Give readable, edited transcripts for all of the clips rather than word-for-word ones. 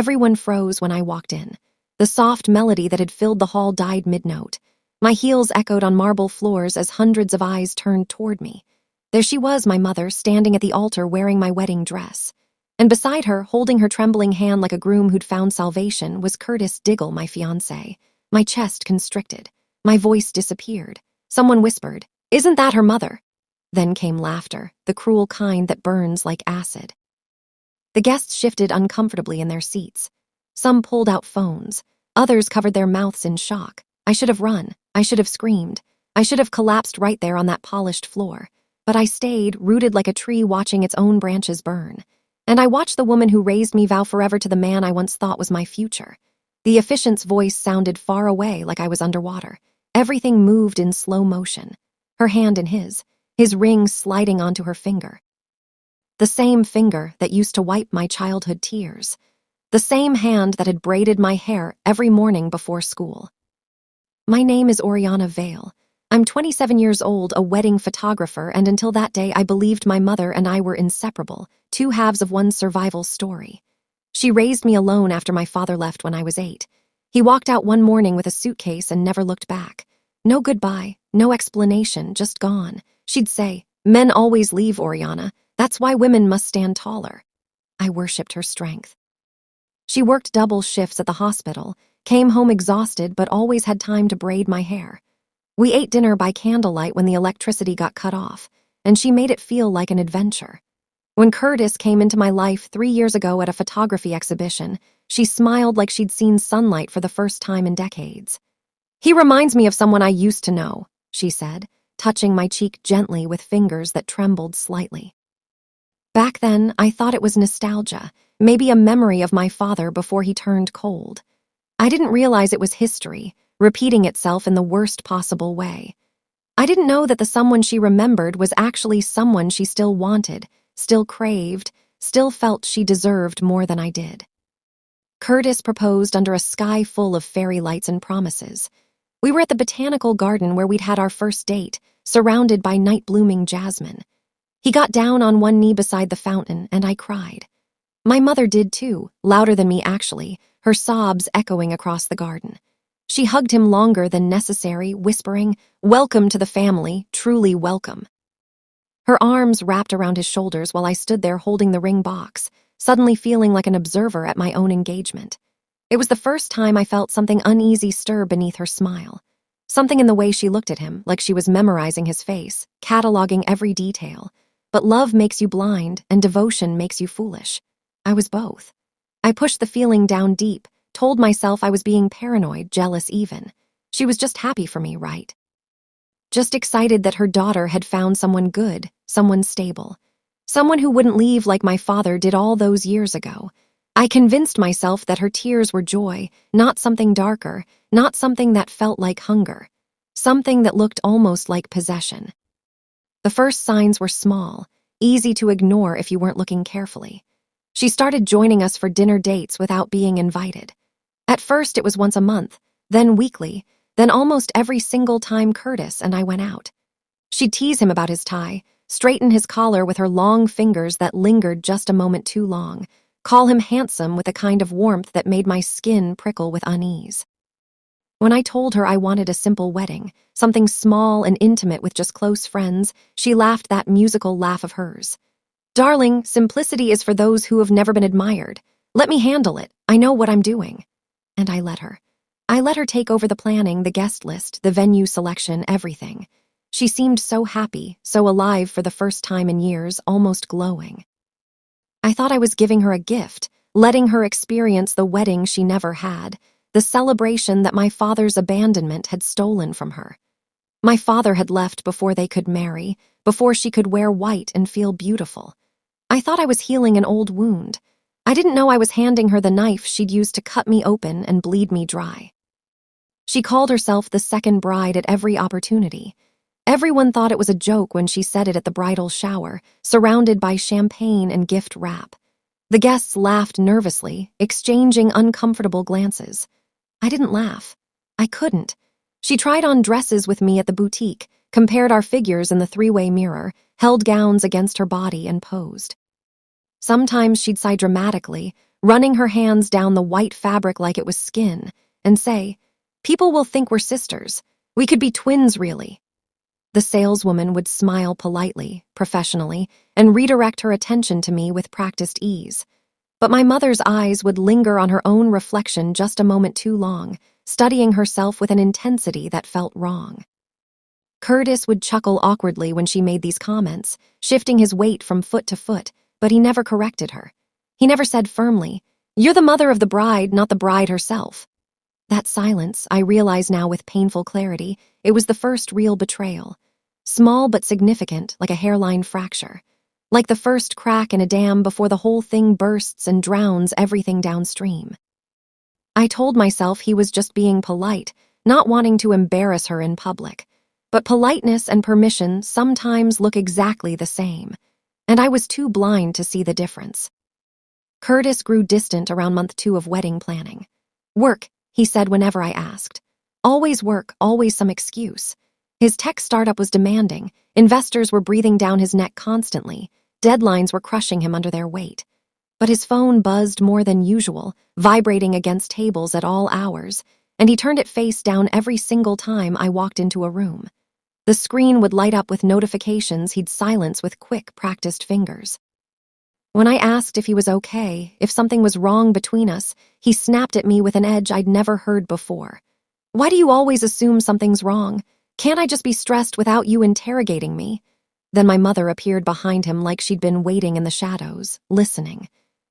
Everyone froze when I walked in. The soft melody that had filled the hall died mid-note. My heels echoed on marble floors as hundreds of eyes turned toward me. There she was, my mother, standing at the altar wearing my wedding dress. And beside her, holding her trembling hand like a groom who'd found salvation, was Curtis Diggle, my fiancé. My chest constricted. My voice disappeared. Someone whispered, "Isn't that her mother?" Then came laughter, the cruel kind that burns like acid. The guests shifted uncomfortably in their seats. Some pulled out phones. Others covered their mouths in shock. I should have run. I should have screamed. I should have collapsed right there on that polished floor. But I stayed, rooted like a tree watching its own branches burn. And I watched the woman who raised me vow forever to the man I once thought was my future. The officiant's voice sounded far away, like I was underwater. Everything moved in slow motion. Her hand in his ring sliding onto her finger. The same finger that used to wipe my childhood tears. The same hand that had braided my hair every morning before school. My name is Oriana Vale. I'm 27 years old, a wedding photographer, and until that day I believed my mother and I were inseparable, two halves of one survival story. She raised me alone after my father left when I was 8. He walked out one morning with a suitcase and never looked back. No goodbye, no explanation, just gone. She'd say, "Men always leave, Oriana. That's why women must stand taller." I worshipped her strength. She worked double shifts at the hospital, came home exhausted but always had time to braid my hair. We ate dinner by candlelight when the electricity got cut off, and she made it feel like an adventure. When Curtis came into my life 3 years ago at a photography exhibition, she smiled like she'd seen sunlight for the first time in decades. "He reminds me of someone I used to know," she said, touching my cheek gently with fingers that trembled slightly. Back then, I thought it was nostalgia, maybe a memory of my father before he turned cold. I didn't realize it was history, repeating itself in the worst possible way. I didn't know that the someone she remembered was actually someone she still wanted, still craved, still felt she deserved more than I did. Curtis proposed under a sky full of fairy lights and promises. We were at the botanical garden where we'd had our first date, surrounded by night-blooming jasmine. He got down on one knee beside the fountain, and I cried. My mother did too, louder than me actually, her sobs echoing across the garden. She hugged him longer than necessary, whispering, "Welcome to the family, truly welcome." Her arms wrapped around his shoulders while I stood there holding the ring box, suddenly feeling like an observer at my own engagement. It was the first time I felt something uneasy stir beneath her smile. Something in the way she looked at him, like she was memorizing his face, cataloging every detail. But love makes you blind, and devotion makes you foolish. I was both. I pushed the feeling down deep, told myself I was being paranoid, jealous even. She was just happy for me, right? Just excited that her daughter had found someone good, someone stable. Someone who wouldn't leave like my father did all those years ago. I convinced myself that her tears were joy, not something darker, not something that felt like hunger. Something that looked almost like possession. The first signs were small, easy to ignore if you weren't looking carefully. She started joining us for dinner dates without being invited. At first it was once a month, then weekly, then almost every single time Curtis and I went out. She'd tease him about his tie, straighten his collar with her long fingers that lingered just a moment too long, call him handsome with a kind of warmth that made my skin prickle with unease. When I told her I wanted a simple wedding, something small and intimate with just close friends, she laughed that musical laugh of hers. "Darling, simplicity is for those who have never been admired. Let me handle it. I know what I'm doing." And I let her. I let her take over the planning, the guest list, the venue selection, everything. She seemed so happy, so alive for the first time in years, almost glowing. I thought I was giving her a gift, letting her experience the wedding she never had, the celebration that my father's abandonment had stolen from her. My father had left before they could marry, before she could wear white and feel beautiful. I thought I was healing an old wound. I didn't know I was handing her the knife she'd use to cut me open and bleed me dry. She called herself the second bride at every opportunity. Everyone thought it was a joke when she said it at the bridal shower, surrounded by champagne and gift wrap. The guests laughed nervously, exchanging uncomfortable glances. I didn't laugh. I couldn't. She tried on dresses with me at the boutique, compared our figures in the three-way mirror, held gowns against her body and posed. Sometimes she'd sigh dramatically, running her hands down the white fabric like it was skin, and say, "People will think we're sisters. We could be twins, really." The saleswoman would smile politely, professionally, and redirect her attention to me with practiced ease. But my mother's eyes would linger on her own reflection just a moment too long, studying herself with an intensity that felt wrong. Curtis would chuckle awkwardly when she made these comments, shifting his weight from foot to foot, but he never corrected her. He never said firmly, "You're the mother of the bride, not the bride herself." That silence, I realize now with painful clarity, it was the first real betrayal. Small but significant, like a hairline fracture. Like the first crack in a dam before the whole thing bursts and drowns everything downstream. I told myself he was just being polite, not wanting to embarrass her in public. But politeness and permission sometimes look exactly the same, and I was too blind to see the difference. Curtis grew distant around month 2 of wedding planning. "Work," he said whenever I asked. Always work, always some excuse. His tech startup was demanding, investors were breathing down his neck constantly, deadlines were crushing him under their weight. But his phone buzzed more than usual, vibrating against tables at all hours, and he turned it face down every single time I walked into a room. The screen would light up with notifications he'd silence with quick, practiced fingers. When I asked if he was okay, if something was wrong between us, he snapped at me with an edge I'd never heard before. "Why do you always assume something's wrong? Can't I just be stressed without you interrogating me?" Then my mother appeared behind him like she'd been waiting in the shadows, listening.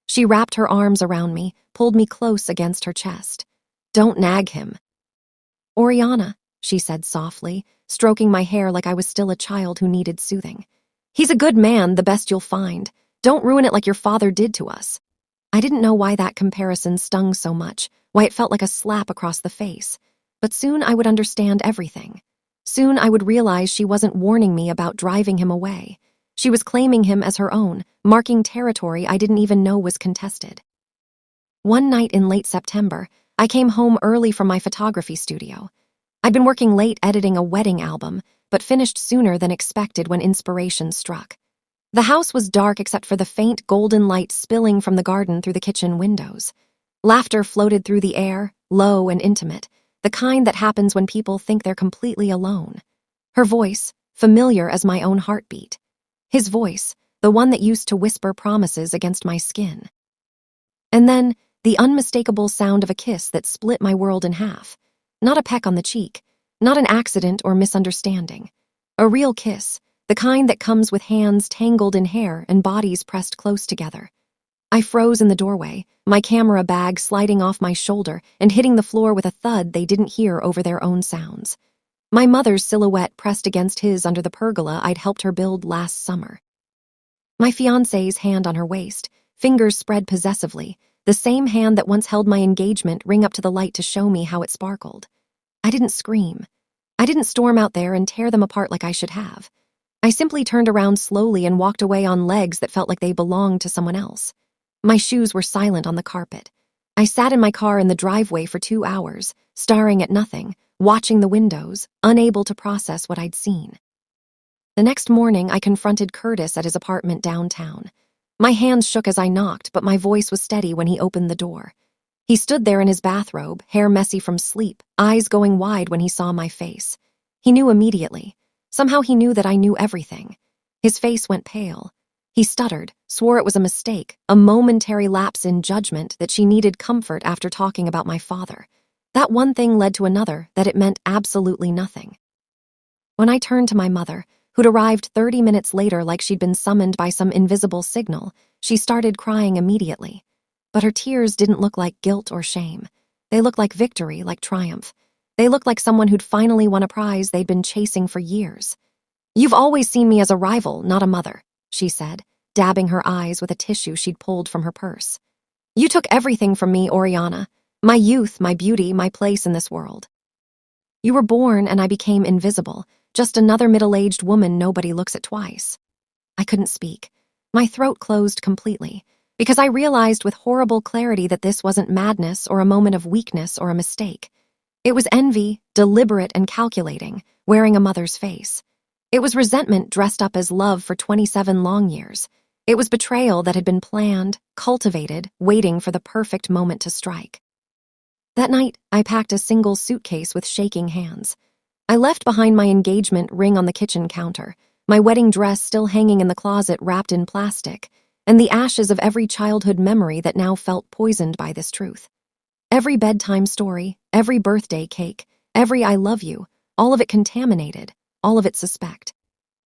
She wrapped her arms around me, pulled me close against her chest. "Don't nag him." "Oriana," she said softly, stroking my hair like I was still a child who needed soothing. "He's a good man, the best you'll find. Don't ruin it like your father did to us." I didn't know why that comparison stung so much, why it felt like a slap across the face. But soon I would understand everything. Soon I would realize she wasn't warning me about driving him away. She was claiming him as her own, marking territory I didn't even know was contested. One night in late September, I came home early from my photography studio. I'd been working late editing a wedding album, but finished sooner than expected when inspiration struck. The house was dark except for the faint golden light spilling from the garden through the kitchen windows. Laughter floated through the air, low and intimate, the kind that happens when people think they're completely alone. Her voice, familiar as my own heartbeat. His voice, the one that used to whisper promises against my skin. And then, the unmistakable sound of a kiss that split my world in half. Not a peck on the cheek, not an accident or misunderstanding. A real kiss, the kind that comes with hands tangled in hair and bodies pressed close together. I froze in the doorway, my camera bag sliding off my shoulder and hitting the floor with a thud they didn't hear over their own sounds. My mother's silhouette pressed against his under the pergola I'd helped her build last summer. My fiancé's hand on her waist, fingers spread possessively, the same hand that once held my engagement ring up to the light to show me how it sparkled. I didn't scream. I didn't storm out there and tear them apart like I should have. I simply turned around slowly and walked away on legs that felt like they belonged to someone else. My shoes were silent on the carpet. I sat in my car in the driveway for 2 hours, staring at nothing, watching the windows, unable to process what I'd seen. The next morning, I confronted Curtis at his apartment downtown. My hands shook as I knocked, but my voice was steady when he opened the door. He stood there in his bathrobe, hair messy from sleep, eyes going wide when he saw my face. He knew immediately. Somehow he knew that I knew everything. His face went pale. He stuttered, swore it was a mistake, a momentary lapse in judgment that she needed comfort after talking about my father. That one thing led to another, that it meant absolutely nothing. When I turned to my mother, who'd arrived 30 minutes later like she'd been summoned by some invisible signal, she started crying immediately. But her tears didn't look like guilt or shame. They looked like victory, like triumph. They looked like someone who'd finally won a prize they'd been chasing for years. "You've always seen me as a rival, not a mother," she said, dabbing her eyes with a tissue she'd pulled from her purse. "You took everything from me, Oriana. My youth, my beauty, my place in this world. You were born and I became invisible, just another middle-aged woman nobody looks at twice." I couldn't speak. My throat closed completely, because I realized with horrible clarity that this wasn't madness or a moment of weakness or a mistake. It was envy, deliberate and calculating, wearing a mother's face. It was resentment dressed up as love for 27 long years. It was betrayal that had been planned, cultivated, waiting for the perfect moment to strike. That night, I packed a single suitcase with shaking hands. I left behind my engagement ring on the kitchen counter, my wedding dress still hanging in the closet wrapped in plastic, and the ashes of every childhood memory that now felt poisoned by this truth. Every bedtime story, every birthday cake, every I love you, all of it contaminated, all of it suspect.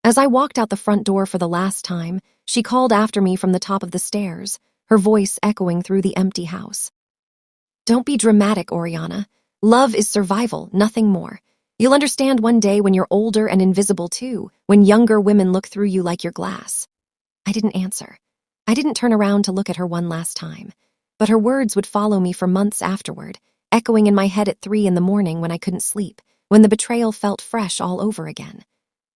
As I walked out the front door for the last time, she called after me from the top of the stairs, her voice echoing through the empty house. "Don't be dramatic, Oriana. Love is survival, nothing more. You'll understand one day when you're older and invisible too, when younger women look through you like your glass." I didn't answer. I didn't turn around to look at her one last time. But her words would follow me for months afterward, echoing in my head at 3 a.m. when I couldn't sleep, when the betrayal felt fresh all over again.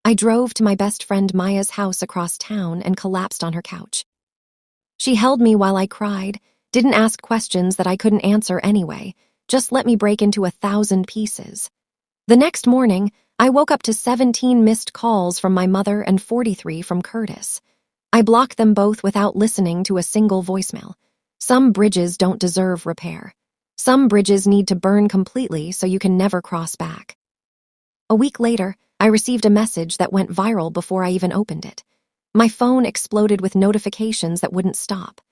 I drove to my best friend Maya's house across town and collapsed on her couch. She held me while I cried, didn't ask questions that I couldn't answer anyway, just let me break into 1,000 pieces. The next morning, I woke up to 17 missed calls from my mother and 43 from Curtis. I blocked them both without listening to a single voicemail. Some bridges don't deserve repair. Some bridges need to burn completely so you can never cross back. A week later, I received a message that went viral before I even opened it. My phone exploded with notifications that wouldn't stop.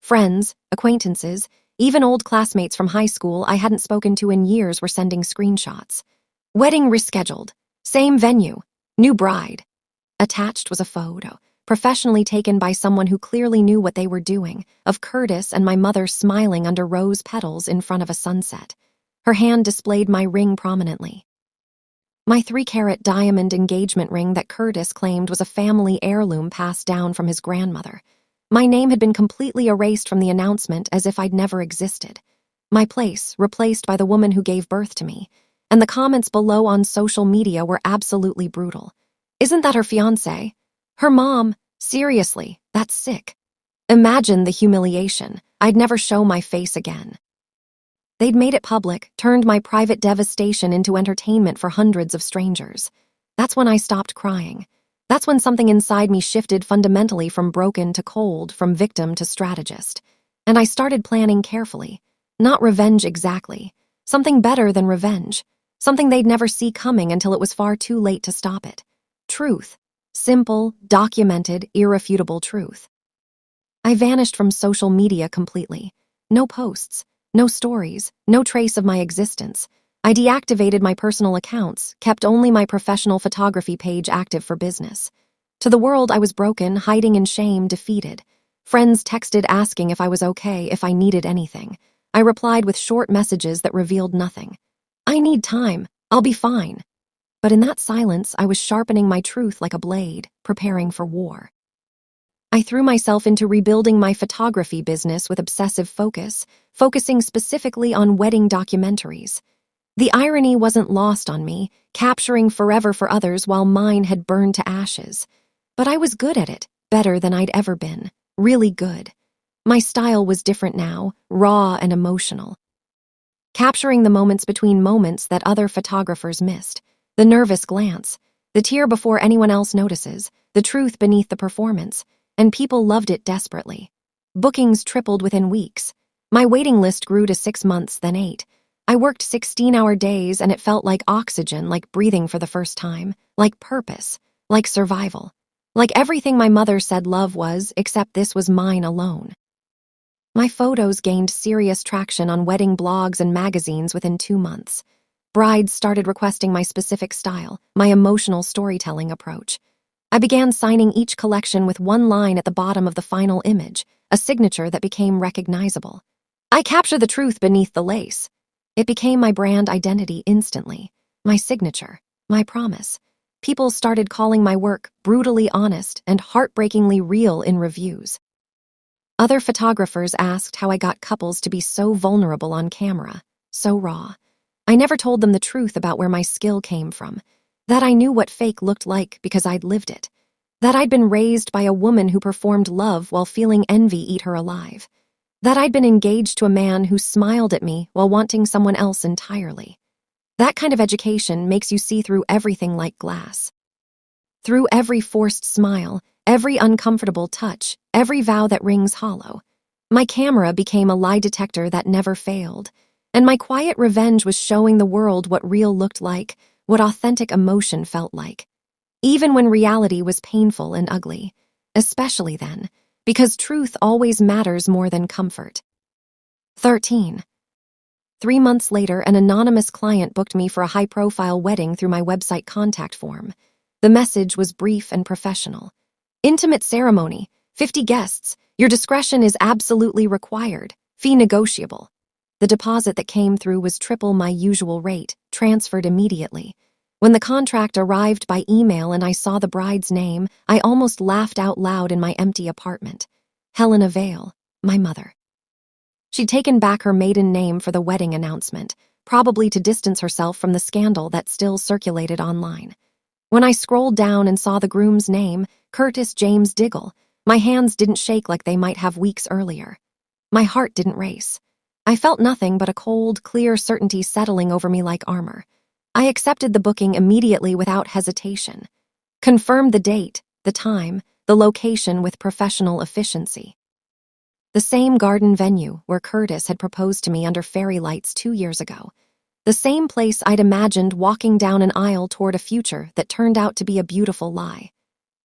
Friends, acquaintances, even old classmates from high school I hadn't spoken to in years were sending screenshots. Wedding rescheduled. Same venue. New bride. Attached was a photo, professionally taken by someone who clearly knew what they were doing, of Curtis and my mother smiling under rose petals in front of a sunset. Her hand displayed my ring prominently. My 3-carat diamond engagement ring that Curtis claimed was a family heirloom passed down from his grandmother. My name had been completely erased from the announcement as if I'd never existed. My place replaced by the woman who gave birth to me. And the comments below on social media were absolutely brutal. "Isn't that her fiancé? Her mom? Seriously, that's sick." Imagine the humiliation. I'd never show my face again. They'd made it public, turned my private devastation into entertainment for hundreds of strangers. That's when I stopped crying. That's when something inside me shifted fundamentally from broken to cold, from victim to strategist. And I started planning carefully. Not revenge exactly. Something better than revenge. Something they'd never see coming until it was far too late to stop it. Truth. Simple, documented, irrefutable truth. I vanished from social media completely. No posts, no stories, no trace of my existence. I deactivated my personal accounts, kept only my professional photography page active for business. To the world, I was broken, hiding in shame, defeated. Friends texted asking if I was okay, if I needed anything. I replied with short messages that revealed nothing. "I need time. I'll be fine." But in that silence, I was sharpening my truth like a blade, preparing for war. I threw myself into rebuilding my photography business with obsessive focus, focusing specifically on wedding documentaries. The irony wasn't lost on me, capturing forever for others while mine had burned to ashes. But I was good at it, better than I'd ever been, really good. My style was different now, raw and emotional. Capturing the moments between moments that other photographers missed. The nervous glance, the tear before anyone else notices, the truth beneath the performance, and people loved it desperately. Bookings tripled within weeks. My waiting list grew to 6 months, then 8. I worked 16-hour days and it felt like oxygen, like breathing for the first time, like purpose, like survival, like everything my mother said love was, except this was mine alone. My photos gained serious traction on wedding blogs and magazines within 2 months. Brides started requesting my specific style, my emotional storytelling approach. I began signing each collection with one line at the bottom of the final image, a signature that became recognizable. I capture the truth beneath the lace. It became my brand identity instantly, my signature, my promise. People started calling my work brutally honest and heartbreakingly real in reviews. Other photographers asked how I got couples to be so vulnerable on camera, so raw. I never told them the truth about where my skill came from, that I knew what fake looked like because I'd lived it, that I'd been raised by a woman who performed love while feeling envy eat her alive, that I'd been engaged to a man who smiled at me while wanting someone else entirely. That kind of education makes you see through everything like glass. Through every forced smile, every uncomfortable touch, every vow that rings hollow. My camera became a lie detector that never failed, and my quiet revenge was showing the world what real looked like, what authentic emotion felt like. Even when reality was painful and ugly, especially then, because truth always matters more than comfort. 13. 3 months later, an anonymous client booked me for a high-profile wedding through my website contact form. The message was brief and professional. Intimate ceremony, 50 guests. Your discretion is absolutely required. Fee negotiable. The deposit that came through was triple my usual rate, transferred immediately. When the contract arrived by email and I saw the bride's name, I almost laughed out loud in my empty apartment. Helena Vale, my mother. She'd taken back her maiden name for the wedding announcement, probably to distance herself from the scandal that still circulated online. When I scrolled down and saw the groom's name, Curtis James Diggle, my hands didn't shake like they might have weeks earlier. My heart didn't race. I felt nothing but a cold, clear certainty settling over me like armor. I accepted the booking immediately without hesitation. Confirmed the date, the time, the location with professional efficiency. The same garden venue where Curtis had proposed to me under fairy lights 2 years ago. The same place I'd imagined walking down an aisle toward a future that turned out to be a beautiful lie.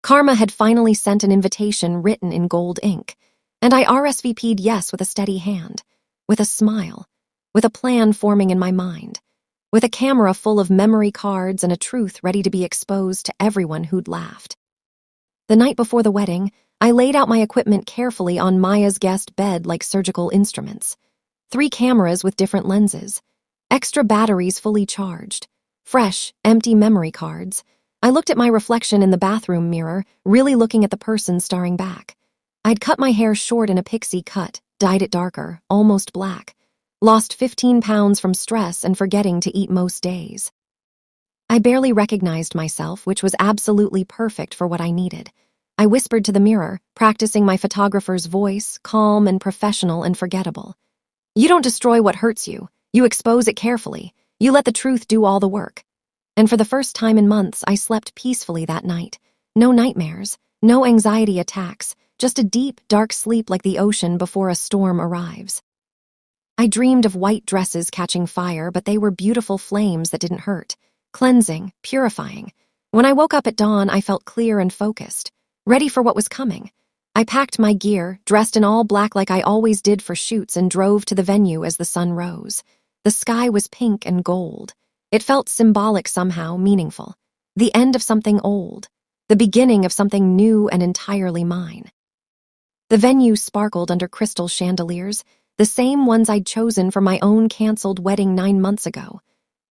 Karma had finally sent an invitation written in gold ink, and I RSVP'd yes with a steady hand, with a smile, with a plan forming in my mind, with a camera full of memory cards and a truth ready to be exposed to everyone who'd laughed. The night before the wedding, I laid out my equipment carefully on Maya's guest bed like surgical instruments. 3 cameras with different lenses, extra batteries fully charged, fresh, empty memory cards. I looked at my reflection in the bathroom mirror, really looking at the person staring back. I'd cut my hair short in a pixie cut, dyed it darker, almost black. Lost 15 pounds from stress and forgetting to eat most days. I barely recognized myself, which was absolutely perfect for what I needed. I whispered to the mirror, practicing my photographer's voice, calm and professional and forgettable. You don't destroy what hurts you. You expose it carefully. You let the truth do all the work. And for the first time in months, I slept peacefully that night. No nightmares, no anxiety attacks, just a deep, dark sleep like the ocean before a storm arrives. I dreamed of white dresses catching fire, but they were beautiful flames that didn't hurt. Cleansing, purifying. When I woke up at dawn, I felt clear and focused, ready for what was coming. I packed my gear, dressed in all black like I always did for shoots, and drove to the venue as the sun rose. The sky was pink and gold. It felt symbolic somehow, meaningful. The end of something old. The beginning of something new and entirely mine. The venue sparkled under crystal chandeliers, the same ones I'd chosen for my own canceled wedding 9 months ago.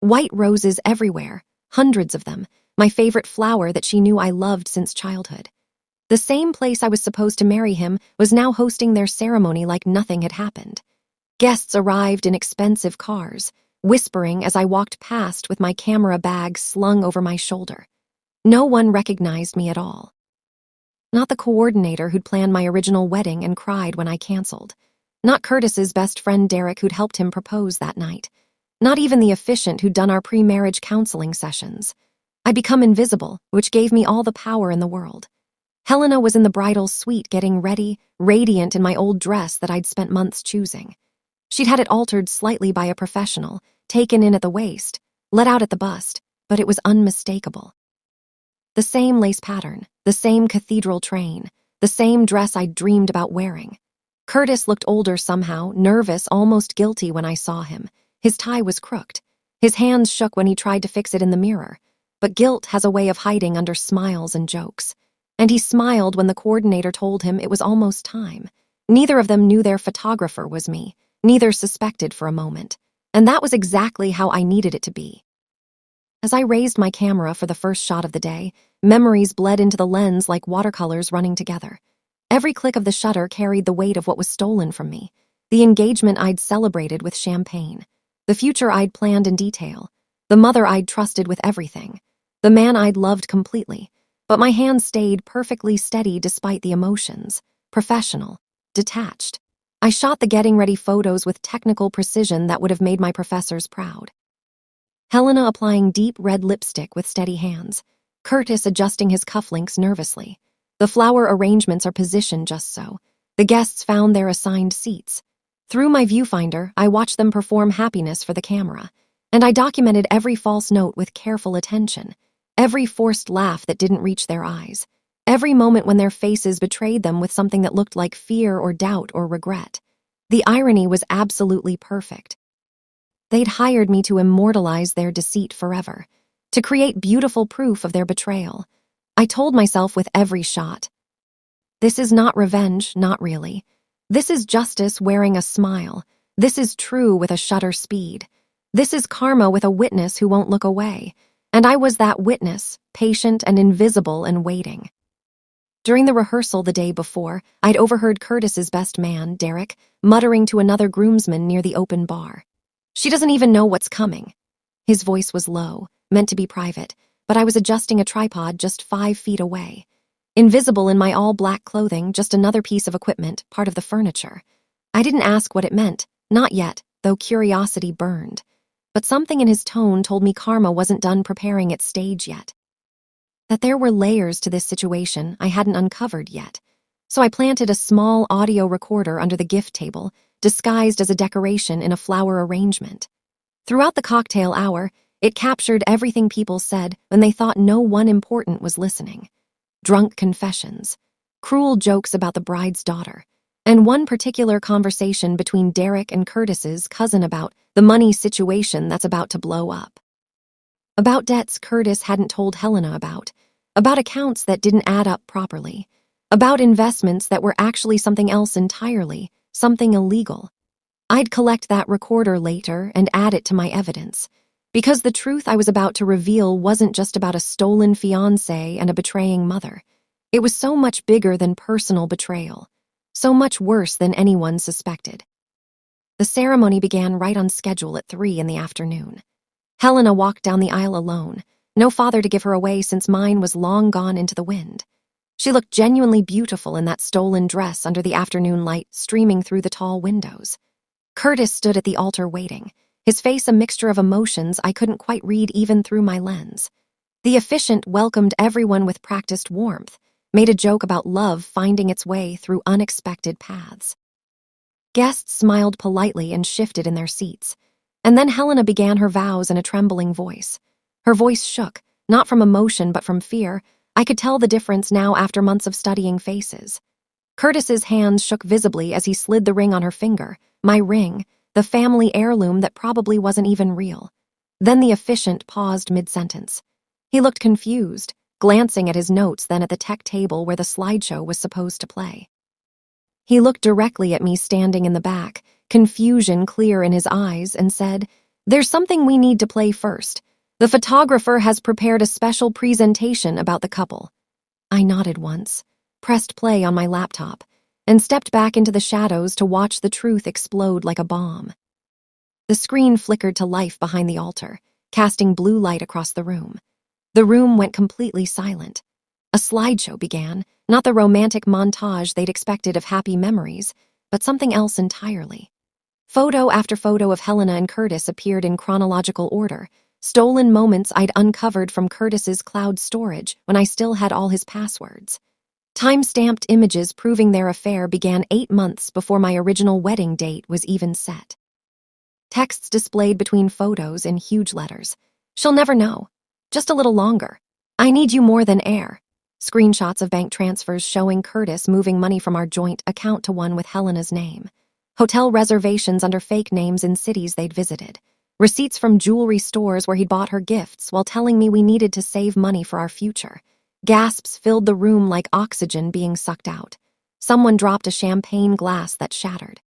White roses everywhere, hundreds of them, my favorite flower that she knew I loved since childhood. The same place I was supposed to marry him was now hosting their ceremony like nothing had happened. Guests arrived in expensive cars, whispering as I walked past with my camera bag slung over my shoulder. No one recognized me at all. Not the coordinator who'd planned my original wedding and cried when I canceled. Not Curtis's best friend Derek who'd helped him propose that night. Not even the officiant who'd done our pre-marriage counseling sessions. I'd become invisible, which gave me all the power in the world. Helena was in the bridal suite getting ready, radiant in my old dress that I'd spent months choosing. She'd had it altered slightly by a professional, taken in at the waist, let out at the bust, but it was unmistakable. The same lace pattern, the same cathedral train, the same dress I'd dreamed about wearing. Curtis looked older somehow, nervous, almost guilty when I saw him. His tie was crooked. His hands shook when he tried to fix it in the mirror. But guilt has a way of hiding under smiles and jokes. And he smiled when the coordinator told him it was almost time. Neither of them knew their photographer was me. Neither suspected for a moment. And that was exactly how I needed it to be. As I raised my camera for the first shot of the day, memories bled into the lens like watercolors running together. Every click of the shutter carried the weight of what was stolen from me. The engagement I'd celebrated with champagne. The future I'd planned in detail. The mother I'd trusted with everything. The man I'd loved completely. But my hands stayed perfectly steady despite the emotions. Professional. Detached. I shot the getting ready photos with technical precision that would have made my professors proud. Helena applying deep red lipstick with steady hands. Curtis adjusting his cufflinks nervously. The flower arrangements are positioned just so. The guests found their assigned seats. Through my viewfinder, I watched them perform happiness for the camera, and I documented every false note with careful attention, every forced laugh that didn't reach their eyes, every moment when their faces betrayed them with something that looked like fear or doubt or regret. The irony was absolutely perfect. They'd hired me to immortalize their deceit forever, to create beautiful proof of their betrayal. I told myself with every shot, this is not revenge, not really. This is justice wearing a smile. This is true with a shutter speed. This is karma with a witness who won't look away. And I was that witness, patient and invisible and waiting. During the rehearsal the day before, I'd overheard Curtis's best man, Derek, muttering to another groomsman near the open bar. She doesn't even know what's coming. His voice was low, meant to be private, but I was adjusting a tripod just 5 feet away. Invisible in my all-black clothing, just another piece of equipment, part of the furniture. I didn't ask what it meant, not yet, though curiosity burned. But something in his tone told me karma wasn't done preparing its stage yet. That there were layers to this situation I hadn't uncovered yet. So I planted a small audio recorder under the gift table, disguised as a decoration in a flower arrangement. Throughout the cocktail hour, it captured everything people said when they thought no one important was listening. Drunk confessions, cruel jokes about the bride's daughter, and one particular conversation between Derek and Curtis's cousin about the money situation that's about to blow up. About debts Curtis hadn't told Helena about accounts that didn't add up properly, about investments that were actually something else entirely, something illegal. I'd collect that recorder later and add it to my evidence, because the truth I was about to reveal wasn't just about a stolen fiancé and a betraying mother. It was so much bigger than personal betrayal, so much worse than anyone suspected. The ceremony began right on schedule at 3 in the afternoon. Helena walked down the aisle alone, no father to give her away since mine was long gone into the wind. She looked genuinely beautiful in that stolen dress under the afternoon light streaming through the tall windows. Curtis stood at the altar waiting, his face a mixture of emotions I couldn't quite read even through my lens. The officiant welcomed everyone with practiced warmth, made a joke about love finding its way through unexpected paths. Guests smiled politely and shifted in their seats. And then Helena began her vows in a trembling voice. Her voice shook, not from emotion but from fear. I could tell the difference now after months of studying faces. Curtis's hands shook visibly as he slid the ring on her finger, my ring, the family heirloom that probably wasn't even real. Then the officiant paused mid-sentence. He looked confused, glancing at his notes then at the tech table where the slideshow was supposed to play. He looked directly at me standing in the back, confusion clear in his eyes, and said, "There's something we need to play first. The photographer has prepared a special presentation about the couple." I nodded once, pressed play on my laptop, and stepped back into the shadows to watch the truth explode like a bomb. The screen flickered to life behind the altar, casting blue light across the room. The room went completely silent. A slideshow began, not the romantic montage they'd expected of happy memories, but something else entirely. Photo after photo of Helena and Curtis appeared in chronological order, stolen moments I'd uncovered from Curtis's cloud storage when I still had all his passwords. Time-stamped images proving their affair began 8 months before my original wedding date was even set. Texts displayed between photos in huge letters. "She'll never know. Just a little longer. I need you more than air." Screenshots of bank transfers showing Curtis moving money from our joint account to one with Helena's name. Hotel reservations under fake names in cities they'd visited. Receipts from jewelry stores where he'd bought her gifts while telling me we needed to save money for our future. Gasps filled the room like oxygen being sucked out. Someone dropped a champagne glass that shattered.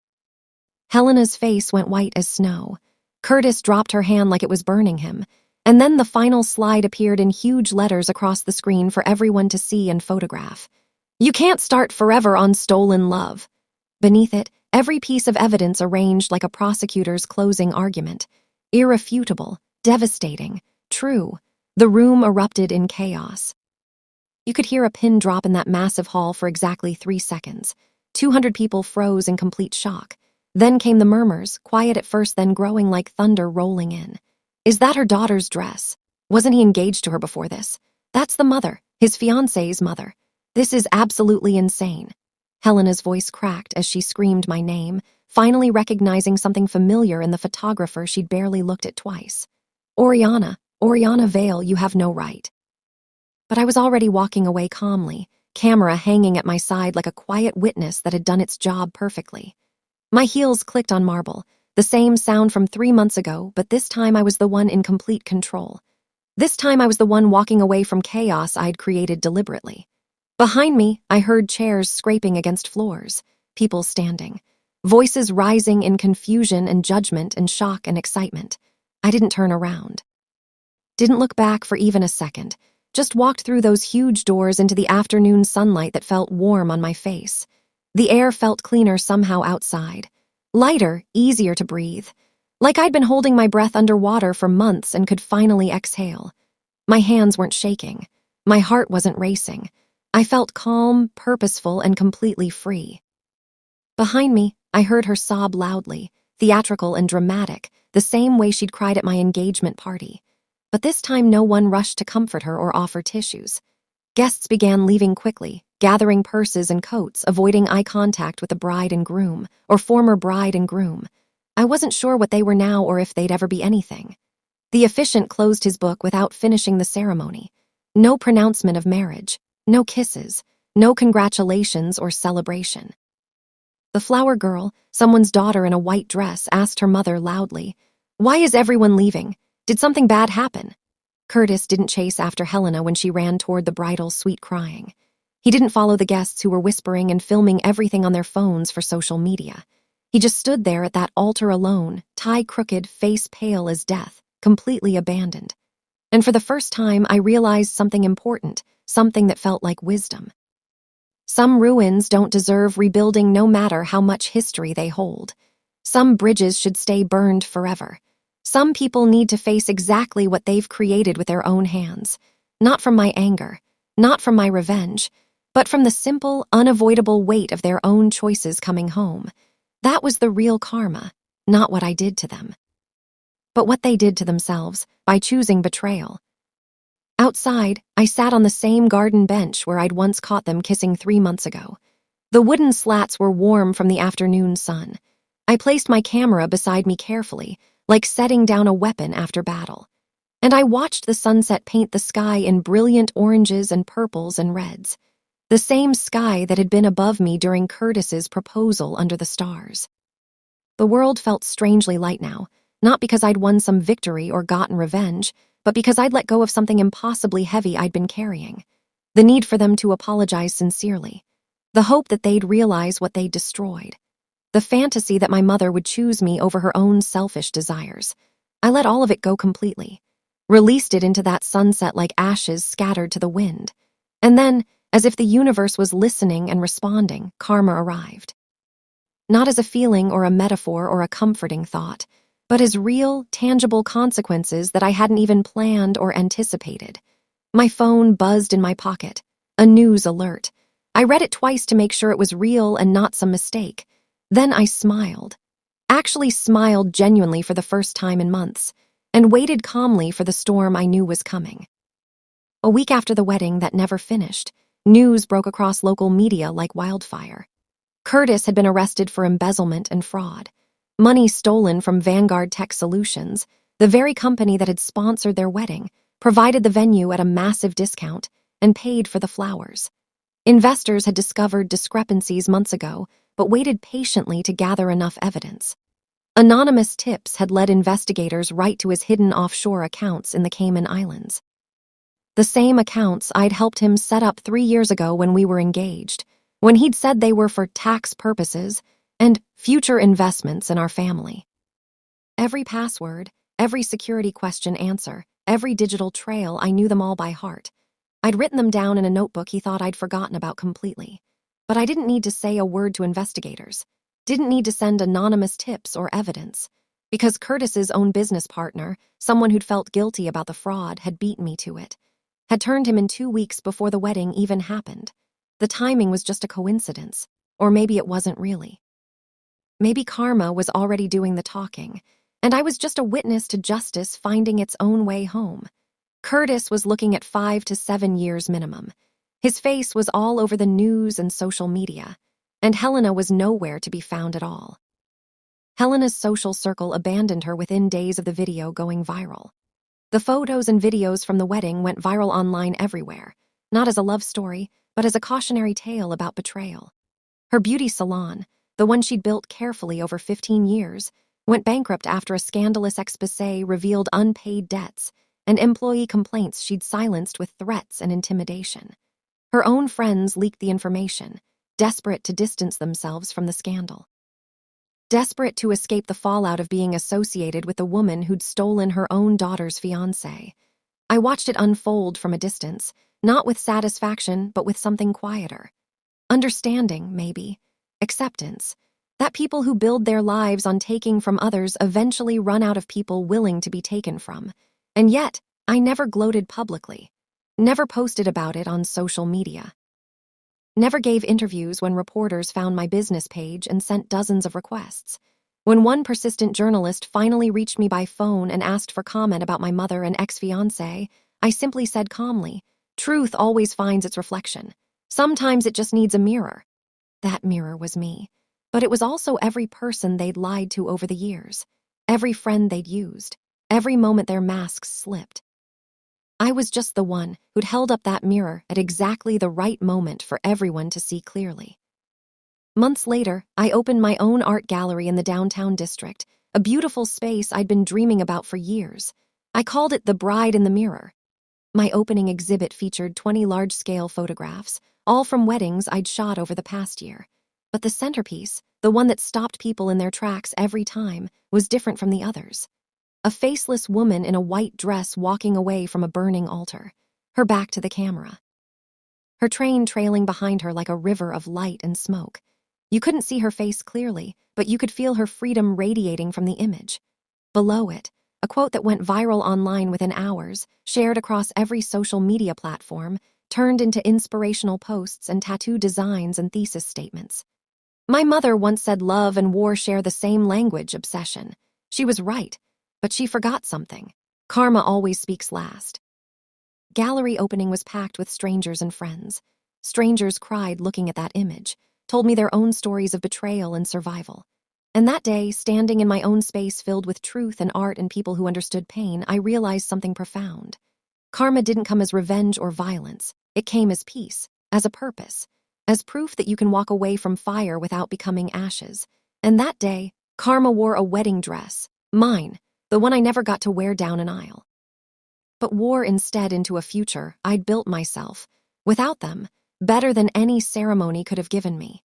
Helena's face went white as snow. Curtis dropped her hand like it was burning him. And then the final slide appeared in huge letters across the screen for everyone to see and photograph. "You can't start forever on stolen love." Beneath it, every piece of evidence arranged like a prosecutor's closing argument. Irrefutable, devastating, true. The room erupted in chaos. You could hear a pin drop in that massive hall for exactly 3 seconds. 200 people froze in complete shock. Then came the murmurs, quiet at first then growing like thunder rolling in. "Is that her daughter's dress? Wasn't he engaged to her before this? That's the mother, his fiancé's mother. This is absolutely insane. Helena's voice cracked as she screamed my name, finally recognizing something familiar in the photographer she'd barely looked at twice. Oriana Vale, you have no right. But I was already walking away calmly, camera hanging at my side like a quiet witness that had done its job perfectly. My heels clicked on marble, the same sound from 3 months ago, but this time I was the one in complete control. This time I was the one walking away from chaos I'd created deliberately. Behind me, I heard chairs scraping against floors, people standing, voices rising in confusion and judgment and shock and excitement. I didn't turn around. Didn't look back for even a second, just walked through those huge doors into the afternoon sunlight that felt warm on my face. The air felt cleaner somehow outside, lighter, easier to breathe, like I'd been holding my breath underwater for months and could finally exhale. My hands weren't shaking. My heart wasn't racing. I felt calm, purposeful, and completely free. Behind me, I heard her sob loudly, theatrical and dramatic, the same way she'd cried at my engagement party. But this time no one rushed to comfort her or offer tissues. Guests began leaving quickly, gathering purses and coats, avoiding eye contact with the bride and groom, or former bride and groom. I wasn't sure what they were now or if they'd ever be anything. The officiant closed his book without finishing the ceremony. No pronouncement of marriage, no kisses, no congratulations or celebration. The flower girl, someone's daughter in a white dress, asked her mother loudly, "Why is everyone leaving? Did something bad happen?" Curtis didn't chase after Helena when she ran toward the bridal suite crying. He didn't follow the guests who were whispering and filming everything on their phones for social media. He just stood there at that altar alone, tie crooked, face pale as death, completely abandoned. And for the first time, I realized something important, something that felt like wisdom. Some ruins don't deserve rebuilding no matter how much history they hold. Some bridges should stay burned forever. Some people need to face exactly what they've created with their own hands. Not from my anger, not from my revenge, but from the simple, unavoidable weight of their own choices coming home. That was the real karma, not what I did to them, but what they did to themselves by choosing betrayal. Outside, I sat on the same garden bench where I'd once caught them kissing 3 months ago. The wooden slats were warm from the afternoon sun. I placed my camera beside me carefully, like setting down a weapon after battle. And I watched the sunset paint the sky in brilliant oranges and purples and reds. The same sky that had been above me during Curtis's proposal under the stars. The world felt strangely light now, not because I'd won some victory or gotten revenge, but because I'd let go of something impossibly heavy I'd been carrying. The need for them to apologize sincerely. The hope that they'd realize what they'd destroyed. The fantasy that my mother would choose me over her own selfish desires. I let all of it go completely. Released it into that sunset like ashes scattered to the wind. And then, as if the universe was listening and responding, karma arrived. Not as a feeling or a metaphor or a comforting thought, but as real, tangible consequences that I hadn't even planned or anticipated. My phone buzzed in my pocket. A news alert. I read it twice to make sure it was real and not some mistake. Then I smiled. Actually smiled genuinely for the first time in months, and waited calmly for the storm I knew was coming. A week after the wedding that never finished, news broke across local media like wildfire. Curtis had been arrested for embezzlement and fraud. Money stolen from Vanguard Tech Solutions, the very company that had sponsored their wedding, provided the venue at a massive discount, and paid for the flowers. Investors had discovered discrepancies months ago, but waited patiently to gather enough evidence. Anonymous tips had led investigators right to his hidden offshore accounts in the Cayman Islands. The same accounts I'd helped him set up 3 years ago when we were engaged, when he'd said they were for tax purposes and future investments in our family. Every password, every security question answer, every digital trail, I knew them all by heart. I'd written them down in a notebook he thought I'd forgotten about completely. But I didn't need to say a word to investigators, didn't need to send anonymous tips or evidence, because Curtis's own business partner, someone who'd felt guilty about the fraud, had beaten me to it, had turned him in 2 weeks before the wedding even happened. The timing was just a coincidence, or maybe it wasn't really. Maybe karma was already doing the talking, and I was just a witness to justice finding its own way home. Curtis was looking at 5 to 7 years minimum. His face was all over the news and social media, and Helena was nowhere to be found at all. Helena's social circle abandoned her within days of the video going viral. The photos and videos from the wedding went viral online everywhere, not as a love story, but as a cautionary tale about betrayal. Her beauty salon, the one she'd built carefully over 15 years, went bankrupt after a scandalous exposé revealed unpaid debts and employee complaints she'd silenced with threats and intimidation. Her own friends leaked the information, desperate to distance themselves from the scandal. Desperate to escape the fallout of being associated with the woman who'd stolen her own daughter's fiancé. I watched it unfold from a distance, not with satisfaction, but with something quieter. Understanding, maybe. Acceptance. That people who build their lives on taking from others eventually run out of people willing to be taken from. And yet, I never gloated publicly. Never posted about it on social media. Never gave interviews when reporters found my business page and sent dozens of requests. When one persistent journalist finally reached me by phone and asked for comment about my mother and ex-fiancé, I simply said calmly, "Truth always finds its reflection. Sometimes it just needs a mirror." That mirror was me. But it was also every person they'd lied to over the years, every friend they'd used, every moment their masks slipped. I was just the one who'd held up that mirror at exactly the right moment for everyone to see clearly. Months later, I opened my own art gallery in the downtown district, a beautiful space I'd been dreaming about for years. I called it The Bride in the Mirror. My opening exhibit featured 20 large-scale photographs, all from weddings I'd shot over the past year. But the centerpiece, the one that stopped people in their tracks every time, was different from the others. A faceless woman in a white dress walking away from a burning altar, her back to the camera. Her train trailing behind her like a river of light and smoke. You couldn't see her face clearly, but you could feel her freedom radiating from the image. Below it, a quote that went viral online within hours, shared across every social media platform, turned into inspirational posts and tattoo designs and thesis statements. My mother once said love and war share the same language obsession. She was right. But she forgot something. Karma always speaks last. Gallery opening was packed with strangers and friends. Strangers cried looking at that image, told me their own stories of betrayal and survival. And that day, standing in my own space filled with truth and art and people who understood pain, I realized something profound. Karma didn't come as revenge or violence. It came as peace, as a purpose, as proof that you can walk away from fire without becoming ashes. And that day, Karma wore a wedding dress, mine, the one I never got to wear down an aisle. But wore instead into a future I'd built myself, without them, better than any ceremony could have given me.